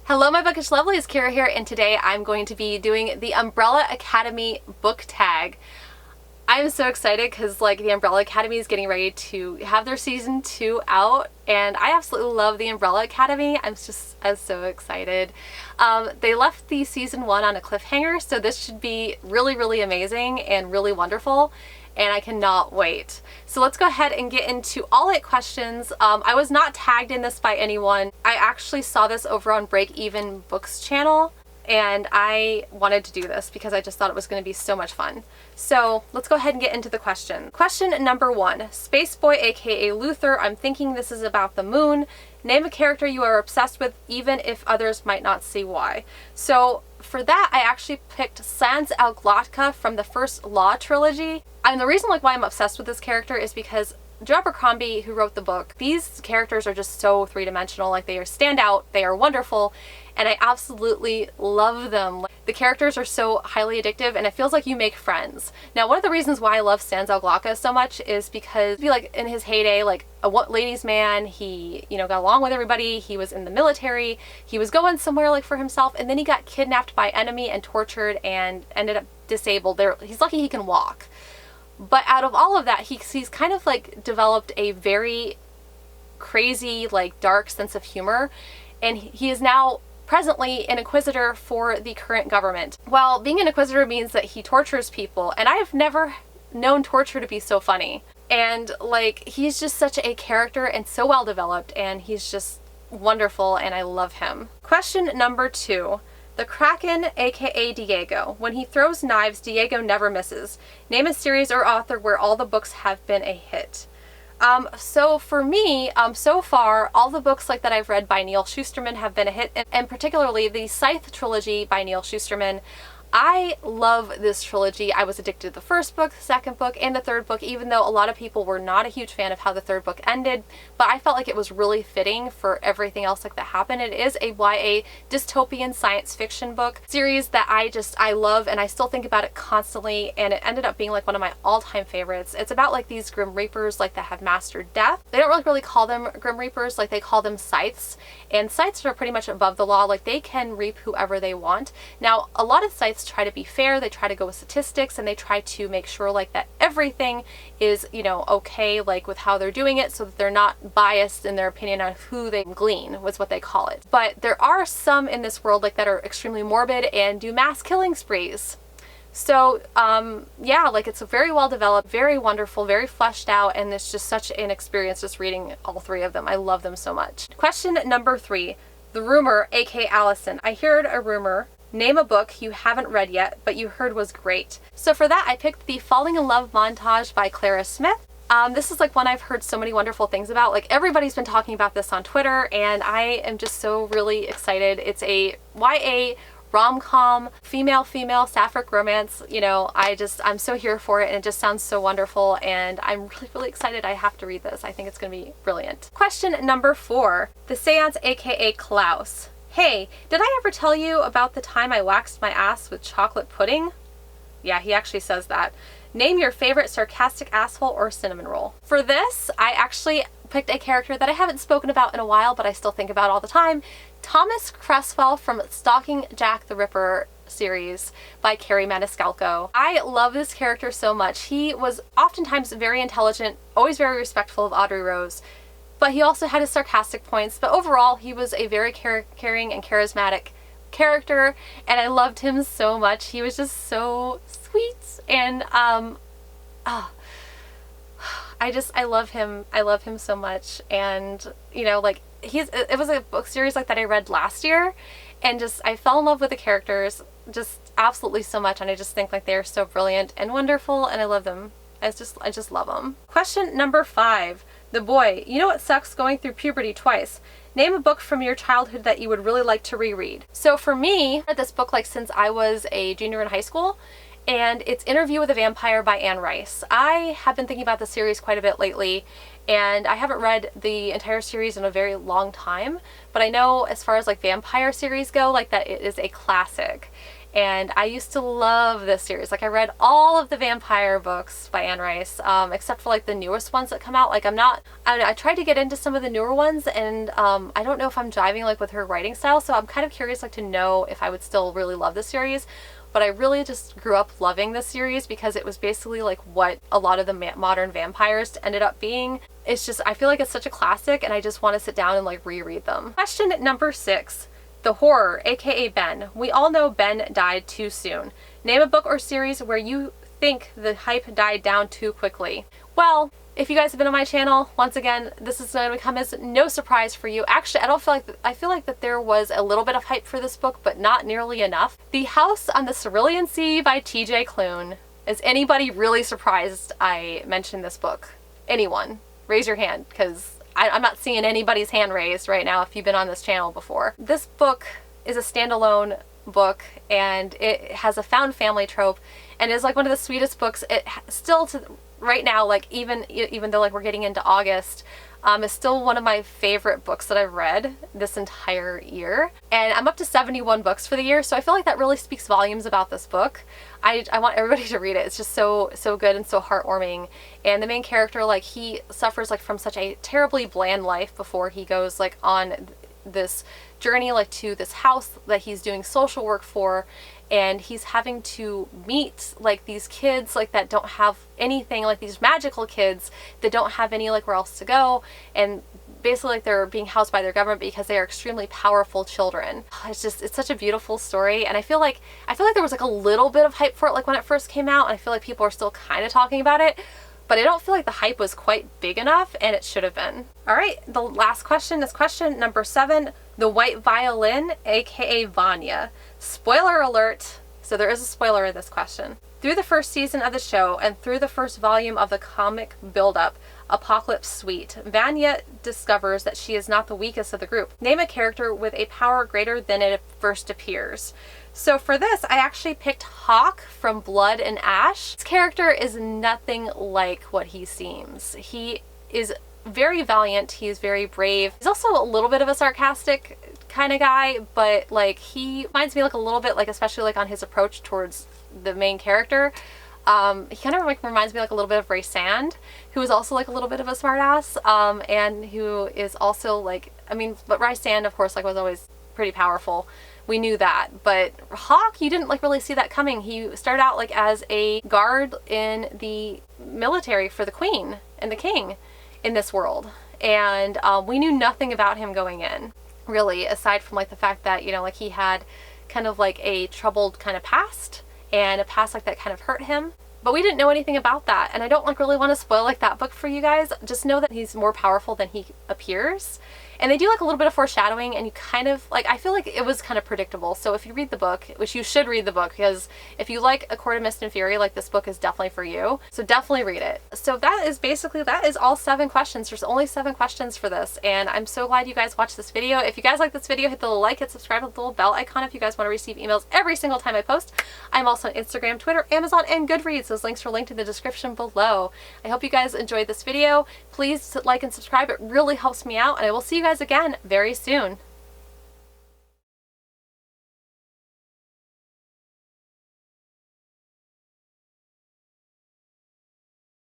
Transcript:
Hello my bookish lovelies, Kara here, and today I'm going to be doing the Umbrella Academy book tag. I'm so excited because the Umbrella Academy is getting ready to have their season 2 out, and I absolutely love the Umbrella Academy. I'm so excited. They left the season 1 on a cliffhanger, so this should be really amazing and really wonderful, and I cannot wait. So let's go ahead and get into all 8 questions. I was not tagged in this by anyone. I actually saw this over on Break Even Books channel, and I wanted to do this because I just thought it was going to be so much fun. So let's go ahead and get into the question. Question number 1. Spaceboy aka Luther, I'm thinking this is about the moon. Name a character you are obsessed with even if others might not see why. So for that I actually picked Sans from the first Law trilogy. And the reason why I'm obsessed with this character is because Joe Abercrombie, who wrote the book, these characters are just so three-dimensional. They are standout, they are wonderful, and I absolutely love them. The characters are so highly addictive, and it feels like you make friends. Now, one of the reasons why I love Sans so much is because in his heyday, a ladies' man, he got along with everybody, he was in the military, he was going somewhere for himself, and then he got kidnapped by enemy and tortured and ended up disabled. He's lucky he can walk. But out of all of that, he's kind of developed a very crazy, dark sense of humor, and he is now presently an inquisitor for the current government. Well, being an inquisitor means that he tortures people, and I have never known torture to be so funny. And he's just such a character and so well developed, and he's just wonderful, and I love him. Question number 2. The Kraken, aka Diego. When he throws knives, Diego never misses. Name a series or author where all the books have been a hit. So for me, so far, all the books that I've read by Neal Shusterman have been a hit, and particularly the Scythe Trilogy by Neal Shusterman. I love this trilogy. I was addicted to the first book, the second book, and the third book, even though a lot of people were not a huge fan of how the third book ended, but I felt like it was really fitting for everything else that happened. It is a YA dystopian science fiction book series that I love, and I still think about it constantly, and it ended up being one of my all-time favorites. It's about these Grim Reapers that have mastered death. They don't really call them Grim Reapers, they call them Scythes, and Scythes are pretty much above the law. They can reap whoever they want. Now, a lot of Scythes try to be fair, they try to go with statistics, and they try to make sure that everything is okay with how they're doing it, so that they're not biased in their opinion on who they glean, was what they call it. But there are some in this world that are extremely morbid and do mass killing sprees. So yeah, it's very well developed, very wonderful, very fleshed out, and it's just such an experience just reading all 3 of them. I love them so much. Question number 3. The Rumor, aka Allison. I heard a rumor. Name a book you haven't read yet, but you heard was great. So for that, I picked the Falling in Love montage by Clara Smith. This is one I've heard so many wonderful things about. Everybody's been talking about this on Twitter, and I am just so really excited. It's a YA rom-com, female sapphic romance. I'm so here for it, and it just sounds so wonderful, and I'm really excited. I have to read this. I think it's going to be brilliant. Question number 4. The Seance, aka Klaus. Hey, did I ever tell you about the time I waxed my ass with chocolate pudding? Yeah, he actually says that. Name your favorite sarcastic asshole or cinnamon roll. For this, I actually picked a character that I haven't spoken about in a while, but I still think about all the time. Thomas Cresswell from Stalking Jack the Ripper series by Carrie Maniscalco. I love this character so much. He was oftentimes very intelligent, always very respectful of Audrey Rose, but he also had his sarcastic points. But overall, he was a very caring and charismatic character, and I loved him so much. He was just so sweet, and I love him. I love him so much, and it was a book series that I read last year, and I fell in love with the characters just absolutely so much, and I just think they're so brilliant and wonderful, and I love them. I just love them. Question number 5. The Boy. You know what sucks? Going through puberty twice. Name a book from your childhood that you would really like to reread. So for me, I read this book since I was a junior in high school, and it's Interview with a Vampire by Anne Rice. I have been thinking about the series quite a bit lately, and I haven't read the entire series in a very long time, but I know as far as vampire series go, that it is a classic. And I used to love this series. Like I read all of the vampire books by Anne Rice, except for like the newest ones that come out. Like I tried to get into some of the newer ones, and I don't know if I'm jiving like with her writing style, so I'm kind of curious like to know if I would still really love this series. But I really just grew up loving this series because it was basically like what a lot of the modern vampires ended up being. It's just, I feel like it's such a classic, and I just want to sit down and like reread them. Question number 6. The horror, aka Ben. We all know Ben died too soon. Name a book or series where you think the hype died down too quickly. Well, if you guys have been on my channel, once again, this is going to come as no surprise for you. Actually, I feel like that there was a little bit of hype for this book, but not nearly enough. The House on the Cerulean Sea by T.J. Klune. Is anybody really surprised I mentioned this book? Anyone? Raise your hand, because I'm not seeing anybody's hand raised right now if you've been on this channel before. This book is a standalone book, and it has a found family trope, and is like one of the sweetest books. It still to right now, like even though like we're getting into August, is still one of my favorite books that I've read this entire year. And I'm up to 71 books for the year, so I feel like that really speaks volumes about this book. I want everybody to read it. It's just so good and so heartwarming. And the main character, like, he suffers like from such a terribly bland life before he goes like on this journey like to this house that he's doing social work for, and he's having to meet like these kids like that don't have anything, like these magical kids that don't have any like where else to go, and basically like they're being housed by their government because they are extremely powerful children. It's such a beautiful story, and I feel like there was like a little bit of hype for it like when it first came out, and I feel like people are still kind of talking about it, but I don't feel like the hype was quite big enough, and it should have been. All right, the last question is question number 7, The White Violin, aka Vanya. Spoiler alert. So there is a spoiler in this question. Through the first season of the show and through the first volume of the comic build-up, Apocalypse Suite, Vanya discovers that she is not the weakest of the group. Name a character with a power greater than it first appears. So for this, I actually picked Hawk from Blood and Ash. This character is nothing like what he seems. He is very valiant, he's very brave. He's also a little bit of a sarcastic kind of guy, but like he reminds me like a little bit, like especially like on his approach towards the main character. He kind of like reminds me like a little bit of Ray Sand, who is also like a little bit of a smartass, and who is also like, I mean, but Ray Sand of course like was always pretty powerful. We knew that, but Hawk, you didn't like really see that coming. He started out like as a guard in the military for the Queen and the King in this world, and we knew nothing about him going in, really, aside from like the fact that, you know, like he had kind of like a troubled kind of past, and a past like that kind of hurt him, but we didn't know anything about that. And I don't like really want to spoil like that book for you guys. Just know that he's more powerful than he appears. And they do like a little bit of foreshadowing, and you kind of like, I feel like it was kind of predictable. So if you read the book, which you should read the book, because if you like A Court of Mist and Fury, like this book is definitely for you. So definitely read it. So that is all 7 questions. There's only 7 questions for this, and I'm so glad you guys watched this video. If you guys like this video, hit the like, hit subscribe with the little bell icon if you guys want to receive emails every single time I post. I'm also on Instagram, Twitter, Amazon, and Goodreads. Those links are linked in the description below. I hope you guys enjoyed this video. Please like and subscribe. It really helps me out, and I will see you guys again very soon.